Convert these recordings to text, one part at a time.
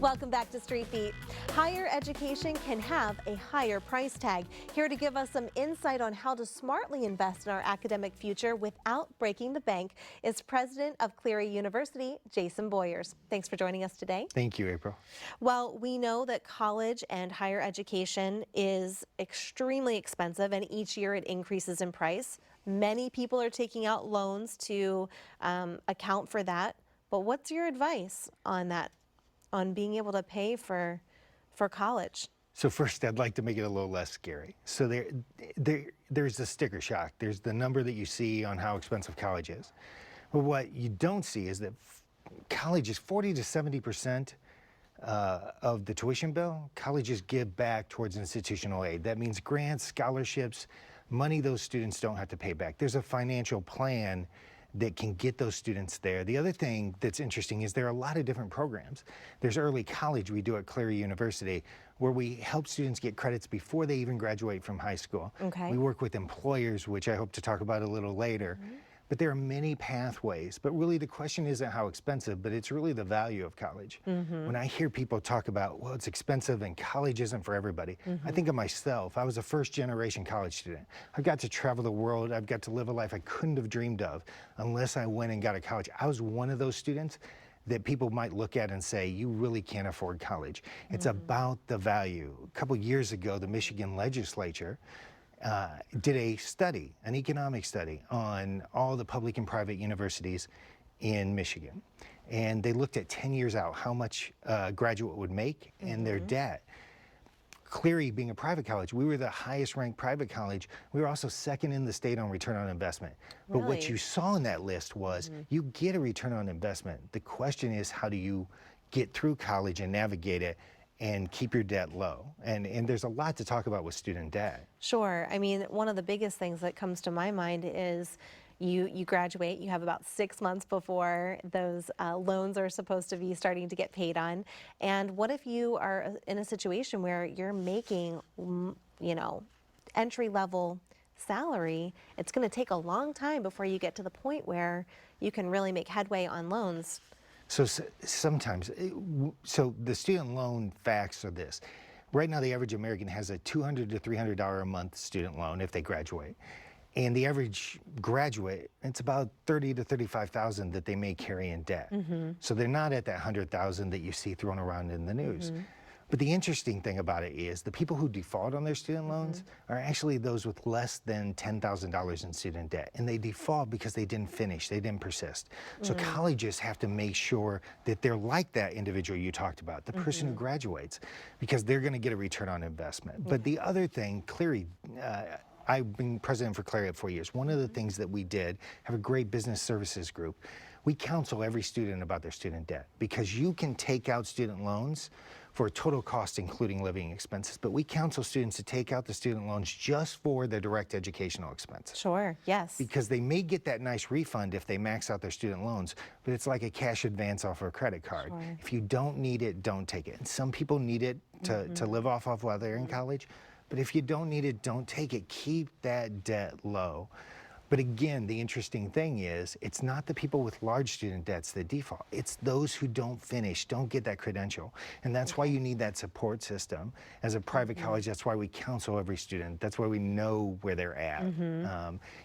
Welcome back to Street Beat. Higher education can have a higher price tag. Here to give us some insight on how to smartly invest in our academic future without breaking the bank is President of Cleary University, Jayson. Thanks for joining us today. Thank you, April. Well, we know that college and higher education is extremely expensive, and each year it increases in price. Many people are taking out loans to account for that. But what's your advice on that, on being able to pay for college? So first, I'd like to make it a little less scary. So there's the sticker shock. There's the number that you see on how expensive college is. But what you don't see is that college is 40 to 70% of the tuition bill. Colleges give back towards institutional aid. That means grants, scholarships, money those students don't have to pay back. There's a financial plan that can get those students there. The other thing that's interesting is there are a lot of different programs. There's early college we do at Cleary University, where we help students get credits before they even graduate from high school. Okay. We work with employers, which I hope to talk about a little later. Mm-hmm. But there are many pathways. But really the question isn't how expensive, but it's really the value of college. Mm-hmm. When I hear people talk about, well, it's expensive and college isn't for everybody, I think of myself. I was a first-generation college student. I got to travel the world. I've got to live a life I couldn't have dreamed of unless I went and got a college. I was one of those students that people might look at and say, you really can't afford college. It's about the value. A couple years ago, the Michigan legislature did a study, an economic study, on all the public and private universities in Michigan. And they looked at 10 years out how much a graduate would make and their debt. Cleary, being a private college, we were the highest ranked private college. We were also second in the state on return on investment. But what you saw in that list was you get a return on investment. The question is, how do you get through college and navigate it and keep your debt low? And there's a lot to talk about with student debt. Sure. I mean, one of the biggest things that comes to my mind is you graduate, you have about 6 months before those loans are supposed to be starting to get paid on. And what if you are in a situation where you're making, entry-level salary? It's going to take a long time before you get to the point where you can really make headway on loans. So sometimes, so the student loan facts are this. Right now, the average American has a $200 to $300 a month student loan if they graduate. And the average graduate, it's about $30,000 to $35,000 that they may carry in debt. So they're not at that $100,000 that you see thrown around in the news. But the interesting thing about it is the people who default on their student loans are actually those with less than $10,000 in student debt. And they default because they didn't finish, they didn't persist. So colleges have to make sure that they're like that individual you talked about, the person who graduates, because they're gonna get a return on investment. But the other thing, Cleary, I've been president for Cleary for 4 years. One of the things that we did, have a great business services group. We counsel every student about their student debt, because you can take out student loans for a total cost including living expenses, but we counsel students to take out the student loans just for their direct educational expenses. Sure, yes. Because they may get that nice refund if they max out their student loans, but it's like a cash advance off of a credit card. Sure. If you don't need it, don't take it. And some people need it to live off of while they're in college, but if you don't need it, don't take it. Keep that debt low. But again, the interesting thing is, it's not the people with large student debts that default. It's those who don't finish, don't get that credential. And that's why you need that support system. As a private college, that's why we counsel every student. That's why we know where they're at.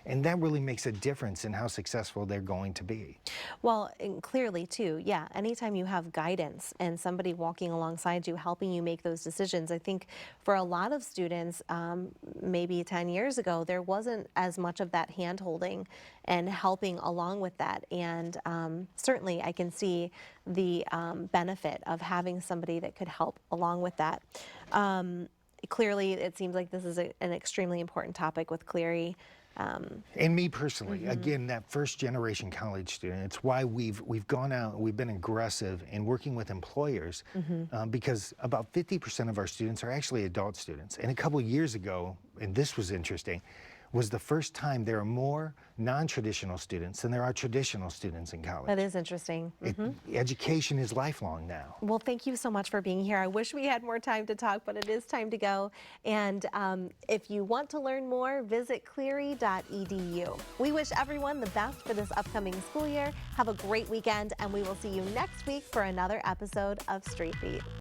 And that really makes a difference in how successful they're going to be. Well, and clearly too, yeah, anytime you have guidance and somebody walking alongside you, helping you make those decisions, I think for a lot of students, maybe 10 years ago, there wasn't as much of that hand-holding and helping along with that. And certainly I can see the benefit of having somebody that could help along with that. Clearly, it seems like this is an extremely important topic with Cleary. And me personally, again, that first generation college student, it's why we've gone out and we've been aggressive in working with employers because about 50% of our students are actually adult students. And a couple of years ago, and this was interesting, was the first time there are more non-traditional students than there are traditional students in college. That is interesting. Education is lifelong now. Well, thank you so much for being here. I wish we had more time to talk, but it is time to go. And if you want to learn more, visit cleary.edu. We wish everyone the best for this upcoming school year. Have a great weekend, and we will see you next week for another episode of Street Beat.